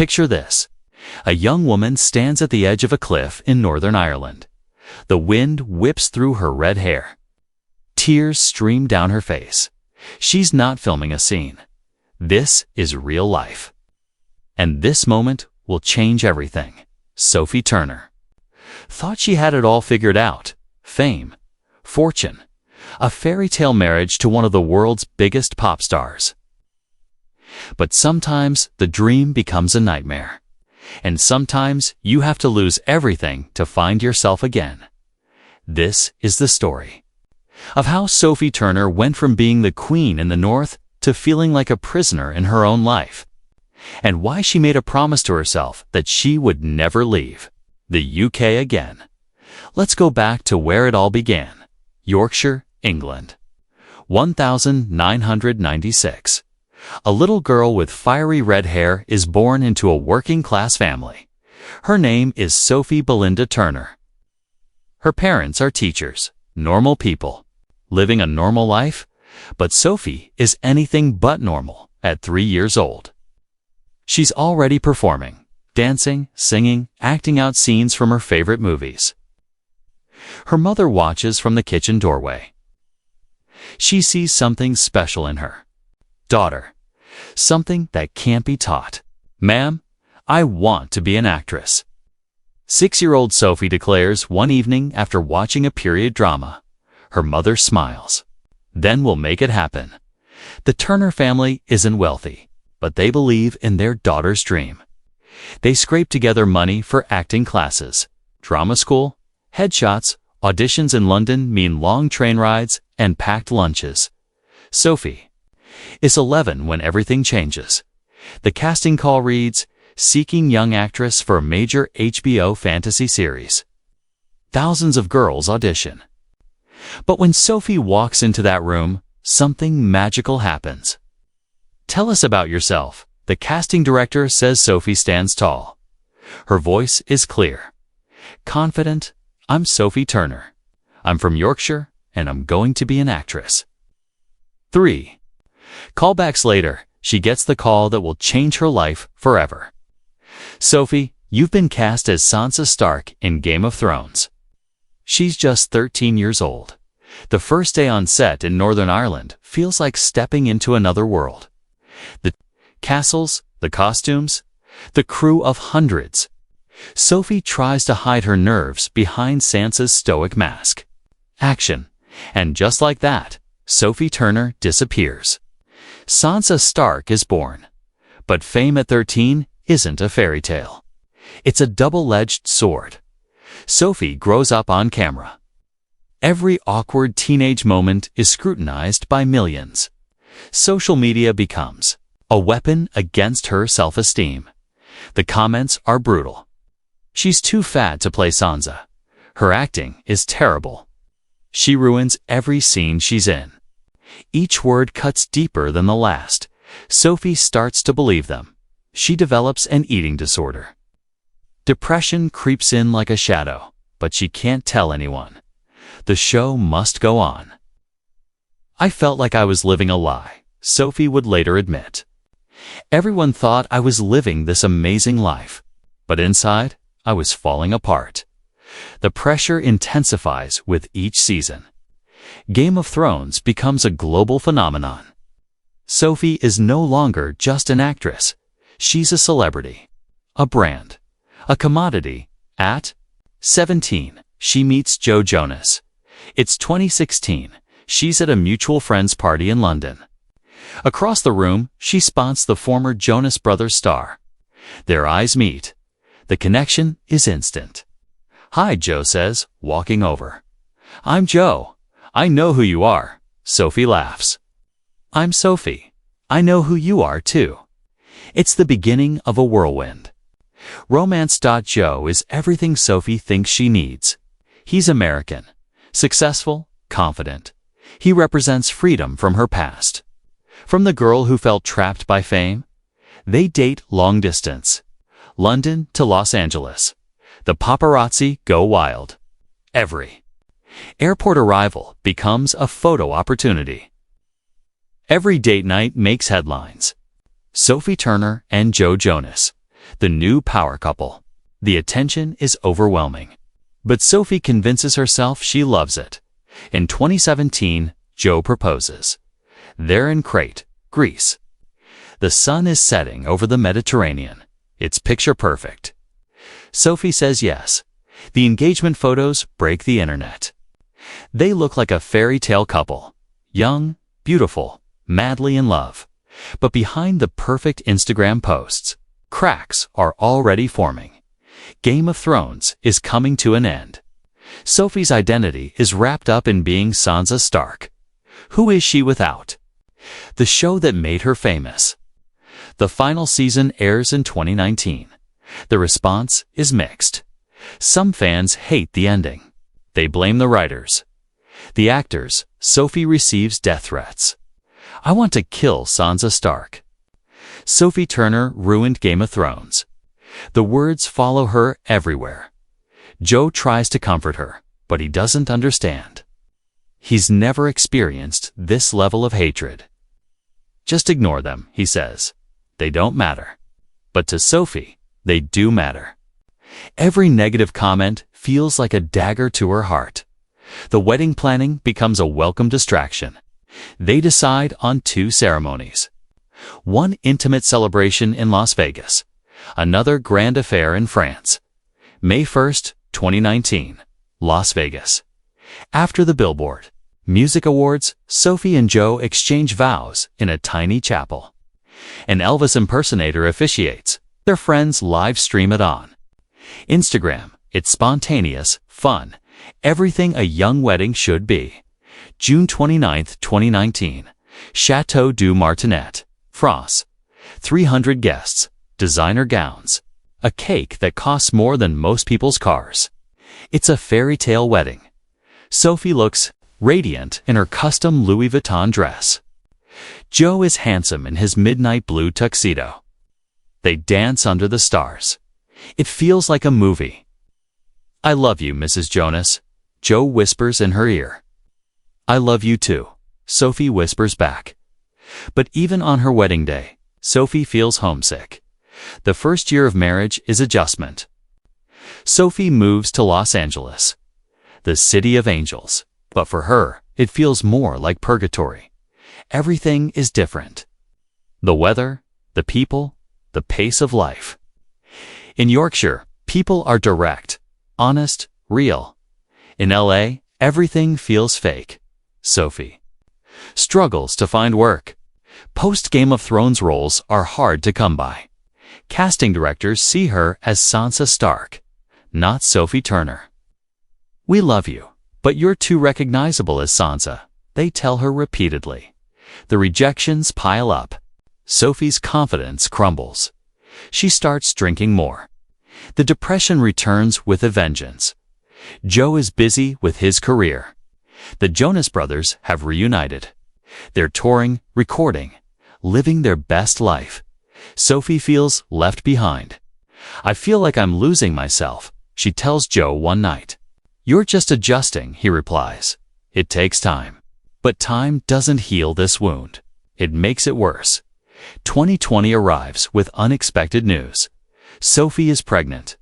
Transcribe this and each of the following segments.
Picture this. A young woman stands at the edge of a cliff in Northern Ireland. The wind whips through her red hair. Tears stream down her face. She's not filming a scene. This is real life. And this moment will change everything. Sophie Turner thought she had it all figured out. Fame, fortune, a fairy tale marriage to one of the world's biggest pop stars. But sometimes the dream becomes a nightmare. And sometimes you have to lose everything to find yourself again. This is the story of how Sophie Turner went from being the queen in the North to feeling like a prisoner in her own life, and why she made a promise to herself that she would never leave the UK again. Let's go back to where it all began. Yorkshire, England. 1996. A little girl with fiery red hair is born into a working-class family. Her name is Sophie Belinda Turner. Her parents are teachers, normal people, living a normal life, but Sophie is anything but normal at 3 years old. She's already performing, dancing, singing, acting out scenes from her favorite movies. Her mother watches from the kitchen doorway. She sees something special in her daughter, something that can't be taught. "Ma'am, I want to be an actress." 6-year-old Sophie declares one evening after watching a period drama. Her mother smiles. "Then we'll make it happen." The Turner family isn't wealthy, but they believe in their daughter's dream. They scrape together money for acting classes, drama school, headshots, auditions in London mean long train rides and packed lunches. Sophie is 11 when everything changes. The casting call reads, "Seeking young actress for a major HBO fantasy series." Thousands of girls audition. But when Sophie walks into that room, something magical happens. "Tell us about yourself," the casting director says. Sophie stands tall. Her voice is clear, confident. "I'm Sophie Turner. I'm from Yorkshire, and I'm going to be an actress." 3. Callbacks later, she gets the call that will change her life forever. "Sophie, you've been cast as Sansa Stark in Game of Thrones." She's just 13 years old. The first day on set in Northern Ireland feels like stepping into another world. The castles, the costumes, the crew of hundreds. Sophie tries to hide her nerves behind Sansa's stoic mask. Action. And just like that, Sophie Turner disappears. Sansa Stark is born. But fame at 13 isn't a fairy tale. It's a double-edged sword. Sophie grows up on camera. Every awkward teenage moment is scrutinized by millions. Social media becomes a weapon against her self-esteem. The comments are brutal. She's too fat to play Sansa. Her acting is terrible. She ruins every scene she's in. Each word cuts deeper than the last. Sophie starts to believe them. She develops an eating disorder. Depression creeps in like a shadow, but she can't tell anyone. The show must go on. "I felt like I was living a lie," Sophie would later admit. "Everyone thought I was living this amazing life, but inside, I was falling apart." The pressure intensifies with each season. Game of Thrones becomes a global phenomenon. Sophie is no longer just an actress. She's a celebrity, a brand, a commodity. At 17, she meets Joe Jonas. It's 2016. She's at a mutual friend's party in London. Across the room, she spots the former Jonas Brothers star. Their eyes meet. The connection is instant. "Hi," Joe says, walking over. "I'm Joe. I know who you are." Sophie laughs. "I'm Sophie. I know who you are too." It's the beginning of a whirlwind. Romance. Joe is everything Sophie thinks she needs. He's American, successful, confident. He represents freedom from her past. From the girl who felt trapped by fame. They date long distance. London to Los Angeles. The paparazzi go wild. Every airport arrival becomes a photo opportunity. Every date night makes headlines. Sophie Turner and Joe Jonas. the new power couple. The attention is overwhelming. But Sophie convinces herself she loves it. In 2017, Joe proposes. They're in Crete, Greece. The sun is setting over the Mediterranean. It's picture perfect. Sophie says yes. The engagement photos break the internet. They look like a fairy tale couple. Young, beautiful, madly in love. But behind the perfect Instagram posts, cracks are already forming. Game of Thrones is coming to an end. Sophie's identity is wrapped up in being Sansa Stark. Who is she without the show that made her famous? The final season airs in 2019. The response is mixed. Some fans hate the ending. They blame the writers. The actors, Sophie receives death threats. I want to kill Sansa Stark. Sophie Turner ruined Game of Thrones. The words follow her everywhere. Joe tries to comfort her, but he doesn't understand. He's never experienced this level of hatred. Just ignore them, he says. They don't matter. But to Sophie, they do matter. Every negative comment feels like a dagger to her heart. The wedding planning becomes a welcome distraction. They decide on 2 ceremonies. One intimate celebration in Las Vegas. Another grand affair in France. May 1st, 2019, Las Vegas. After the Billboard Music Awards, Sophie and Joe exchange vows in a tiny chapel. An Elvis impersonator officiates. Their friends live stream it on Instagram. It's spontaneous, fun, everything a young wedding should be. June 29, 2019, Chateau du Martinet, France. 300 guests, designer gowns, a cake that costs more than most people's cars. It's a fairy tale wedding. Sophie looks radiant in her custom Louis Vuitton dress. Joe is handsome in his midnight blue tuxedo. They dance under the stars. It feels like a movie. I love you, Mrs. Jonas, Joe whispers in her ear. I love you too, Sophie whispers back. But even on her wedding day, Sophie feels homesick. The first year of marriage is adjustment. Sophie moves to Los Angeles, the city of angels. But for her, it feels more like purgatory. Everything is different. The weather, the people, the pace of life. In Yorkshire, people are direct, honest, real. In LA, everything feels fake. Sophie struggles to find work. Post-Game of Thrones roles are hard to come by. Casting directors see her as Sansa Stark, not Sophie Turner. We love you, but you're too recognizable as Sansa, they tell her repeatedly. The rejections pile up. Sophie's confidence crumbles. She starts drinking more. The depression returns with a vengeance. Joe is busy with his career. The Jonas Brothers have reunited. They're touring, recording, living their best life. Sophie feels left behind. I feel like I'm losing myself, she tells Joe one night. You're just adjusting, he replies. It takes time. But time doesn't heal this wound. It makes it worse. 2020 arrives with unexpected news. Sophie is pregnant.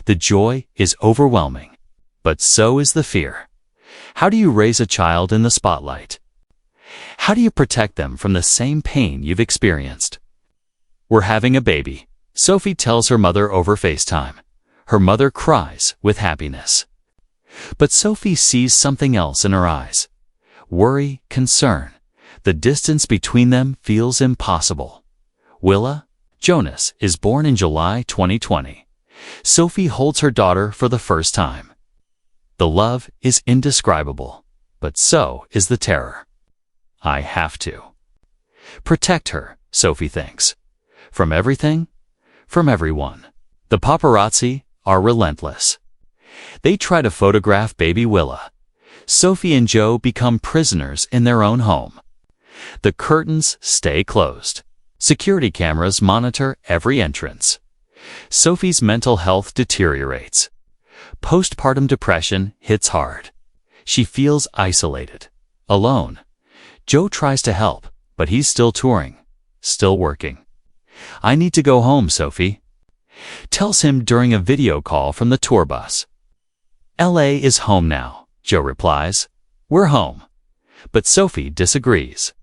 The joy is overwhelming, but so is the fear. How do you raise a child in the spotlight? How do you protect them from the same pain you've experienced? We're having a baby, Sophie tells her mother over FaceTime. Her mother cries with happiness. But Sophie sees something else in her eyes. Worry, concern. The distance between them feels impossible. Willa Jonas is born in July 2020. Sophie holds her daughter for the first time. The love is indescribable, but so is the terror. I have to protect her, Sophie thinks. From everything, from everyone. The paparazzi are relentless. They try to photograph baby Willa. Sophie and Joe become prisoners in their own home. The curtains stay closed. Security cameras monitor every entrance. Sophie's mental health deteriorates. Postpartum depression hits hard. She feels isolated, alone. Joe tries to help, but he's still touring, still working. I need to go home, Sophie. tells him during a video call from the tour bus. LA is home now, Joe replies. We're home. But Sophie disagrees.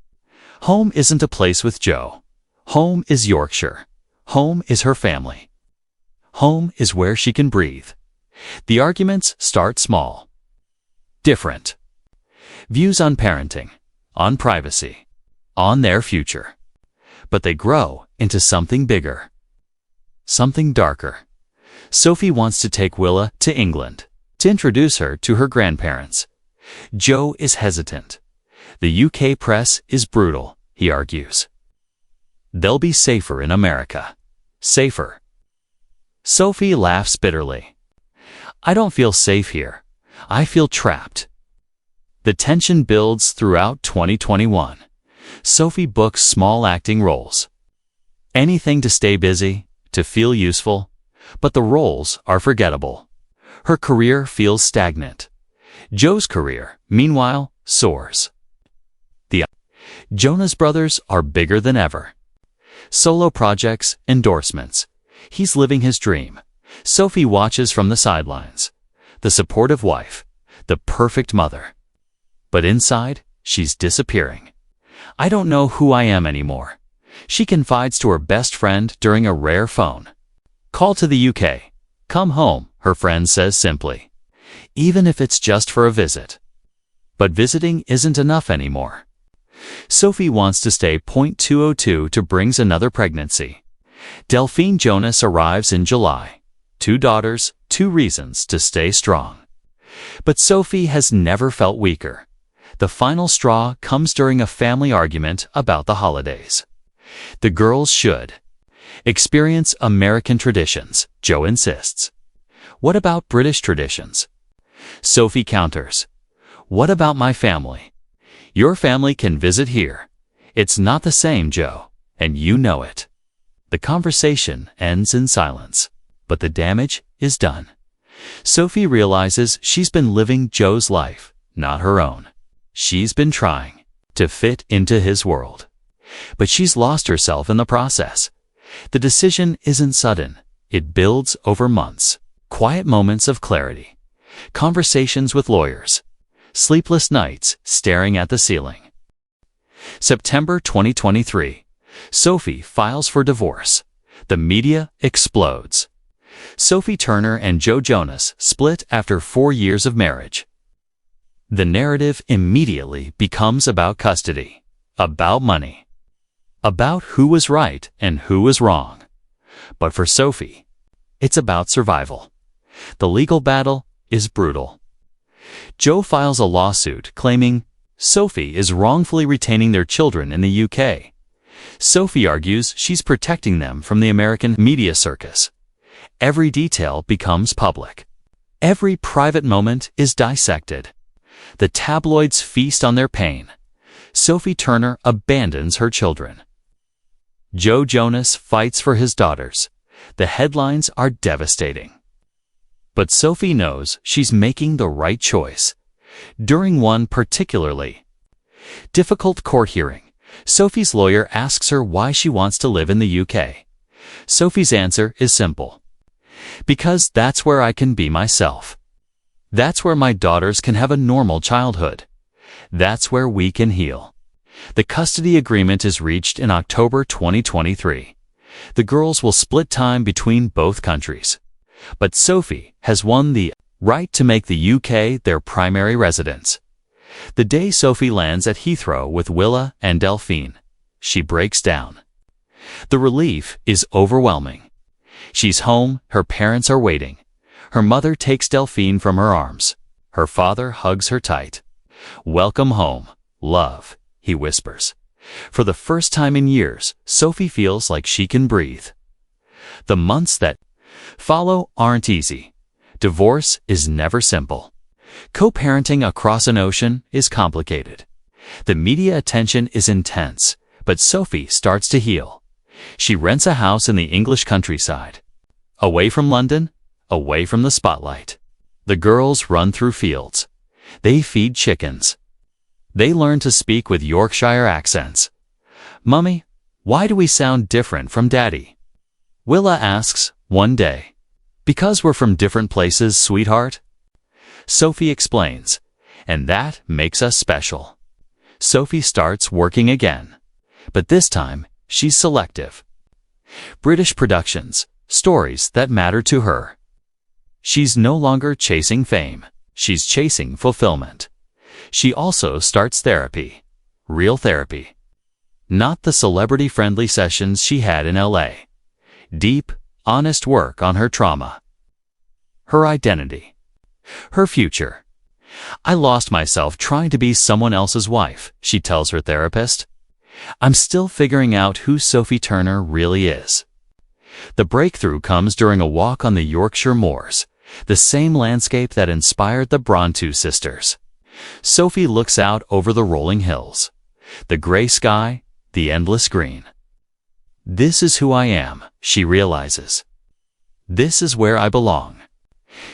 Home isn't a place with Joe. Home is Yorkshire. Home is her family. Home is where she can breathe. The arguments start small. Different. Views on parenting, on privacy, on their future. But they grow into something bigger. Something darker. Sophie wants to take Willa to England to introduce her to her grandparents. Joe is hesitant. The UK press is brutal, he argues. They'll be safer in America. Safer. Sophie laughs bitterly. I don't feel safe here. I feel trapped. The tension builds throughout 2021. Sophie books small acting roles. Anything to stay busy, to feel useful, but the roles are forgettable. Her career feels stagnant. Joe's career, meanwhile, soars. The Jonas Brothers are bigger than ever. Solo projects, endorsements. He's living his dream. Sophie watches from the sidelines. The supportive wife, the perfect mother. But inside, she's disappearing. I don't know who I am anymore. She confides to her best friend during a rare phone call to the UK. Come home, her friend says simply. Even if it's just for a visit. But visiting isn't enough anymore. Sophie wants to stay. 202 to brings another pregnancy. Delphine Jonas arrives in July. 2 daughters, 2 reasons to stay strong. But Sophie has never felt weaker. The final straw comes during a family argument about the holidays. The girls should experience American traditions, Joe insists. What about British traditions? Sophie counters. What about my family? Your family can visit here. It's not the same, Joe, and you know it. The conversation ends in silence, but the damage is done. Sophie realizes she's been living Joe's life, not her own. She's been trying to fit into his world. But she's lost herself in the process. The decision isn't sudden. It builds over months. Quiet moments of clarity. Conversations with lawyers. Sleepless nights staring at the ceiling. September 2023. Sophie files for divorce. The media explodes. Sophie Turner and Joe Jonas split after 4 years of marriage. The narrative immediately becomes about custody, about money, about who was right and who was wrong. But for Sophie, it's about survival. The legal battle is brutal. Joe files a lawsuit claiming Sophie is wrongfully retaining their children in the UK. Sophie argues she's protecting them from the American media circus. Every detail becomes public. Every private moment is dissected. The tabloids feast on their pain. Sophie Turner abandons her children. Joe Jonas fights for his daughters. The headlines are devastating. But Sophie knows she's making the right choice. During one particularly difficult court hearing, Sophie's lawyer asks her why she wants to live in the UK. Sophie's answer is simple. Because that's where I can be myself. That's where my daughters can have a normal childhood. That's where we can heal. The custody agreement is reached in October 2023. The girls will split time between both countries. But Sophie has won the right to make the UK their primary residence. The day Sophie lands at Heathrow with Willa and Delphine, she breaks down. The relief is overwhelming. She's home, her parents are waiting. Her mother takes Delphine from her arms. Her father hugs her tight. Welcome home, love, he whispers. For the first time in years, Sophie feels like she can breathe. The months that follow aren't easy. Divorce is never simple. Co-parenting across an ocean is complicated. The media attention is intense, but Sophie starts to heal. She rents a house in the English countryside. Away from London, away from the spotlight. The girls run through fields. They feed chickens. They learn to speak with Yorkshire accents. Mummy, why do we sound different from Daddy? Willa asks, one day. Because we're from different places, sweetheart? Sophie explains, and that makes us special. Sophie starts working again, but this time she's selective. British productions, stories that matter to her. She's no longer chasing fame, she's chasing fulfillment. She also starts therapy, real therapy. Not the celebrity-friendly sessions she had in LA. Deep, honest work on her trauma. Her identity. Her future. I lost myself trying to be someone else's wife, she tells her therapist. I'm still figuring out who Sophie Turner really is. The breakthrough comes during a walk on the Yorkshire moors, the same landscape that inspired the Brontë sisters. Sophie looks out over the rolling hills, the gray sky, the endless green. This is who I am, she realizes. This is where I belong.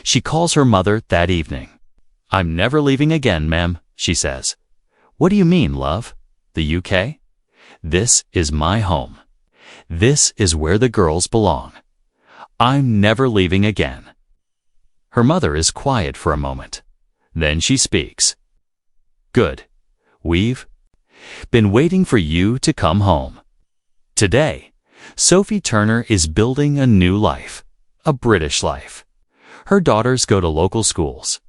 She calls her mother that evening. I'm never leaving again, ma'am, she says. What do you mean, love? The UK? This is my home. This is where the girls belong. I'm never leaving again. Her mother is quiet for a moment. Then she speaks. Good. We've been waiting for you to come home. Today, Sophie Turner is building a new life, a British life. Her daughters go to local schools.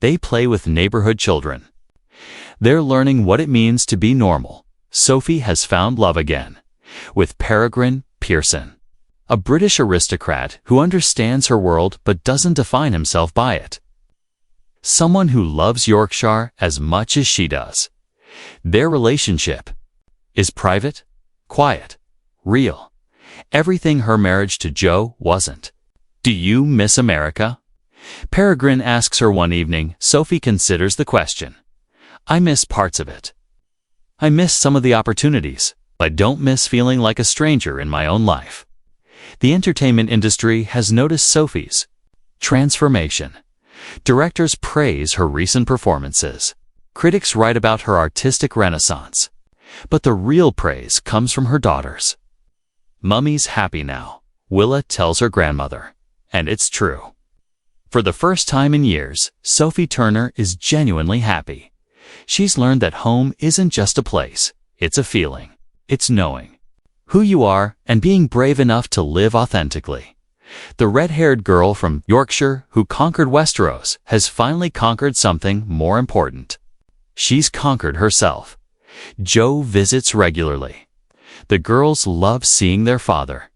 They play with neighborhood children. They're learning what it means to be normal. Sophie has found love again, with Peregrine Pearson, a British aristocrat who understands her world but doesn't define himself by it. Someone who loves Yorkshire as much as she does. Their relationship is private, quiet, real. Everything her marriage to Joe wasn't. Do you miss America? Peregrine asks her one evening. Sophie considers the question. I miss parts of it. I miss some of the opportunities, but don't miss feeling like a stranger in my own life. The entertainment industry has noticed Sophie's transformation. Directors praise her recent performances. Critics write about her artistic renaissance. But the real praise comes from her daughters. Mummy's happy now, Willa tells her grandmother. And it's true. For the first time in years, Sophie Turner is genuinely happy. She's learned that home isn't just a place, it's a feeling. It's knowing who you are and being brave enough to live authentically. The red-haired girl from Yorkshire who conquered Westeros has finally conquered something more important. She's conquered herself. Joe visits regularly. The girls love seeing their father.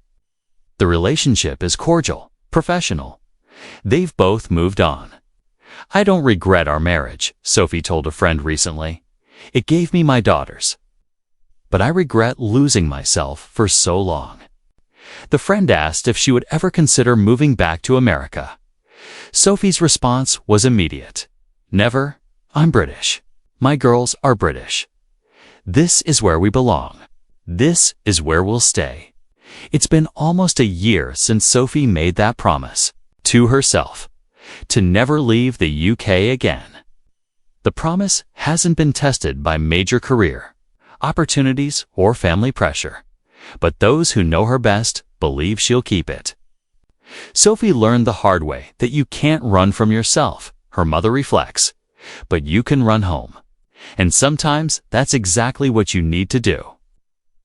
The relationship is cordial, professional. They've both moved on. I don't regret our marriage, Sophie told a friend recently. It gave me my daughters. But I regret losing myself for so long. The friend asked if she would ever consider moving back to America. Sophie's response was immediate. Never. I'm British. My girls are British. This is where we belong. This is where we'll stay. It's been almost a year since Sophie made that promise to herself, to never leave the UK again. The promise hasn't been tested by major career, opportunities, or family pressure, but those who know her best believe she'll keep it. Sophie learned the hard way that you can't run from yourself, her mother reflects, but you can run home. And sometimes that's exactly what you need to do.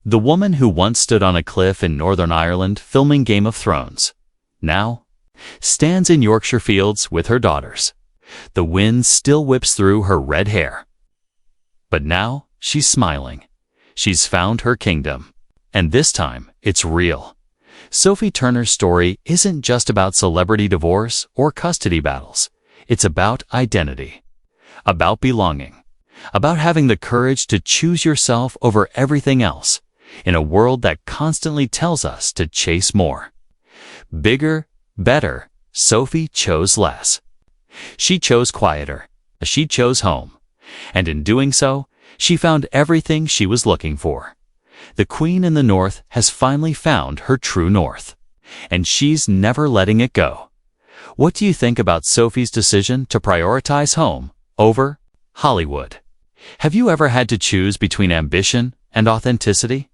The woman who once stood on a cliff in Northern Ireland filming Game of Thrones, now stands in Yorkshire fields with her daughters. The wind still whips through her red hair. But now she's smiling. She's found her kingdom. And this time, it's real. Sophie Turner's story isn't just about celebrity divorce or custody battles. It's about identity, about belonging, about having the courage to choose yourself over everything else in a world that constantly tells us to chase more. Bigger, better. Sophie chose less. She chose quieter. She chose home. And in doing so, she found everything she was looking for. The Queen in the North has finally found her true north. And she's never letting it go. What do you think about Sophie's decision to prioritize home over Hollywood? Have you ever had to choose between ambition and authenticity?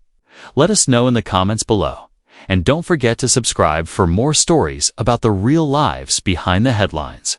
Let us know in the comments below. And don't forget to subscribe for more stories about the real lives behind the headlines.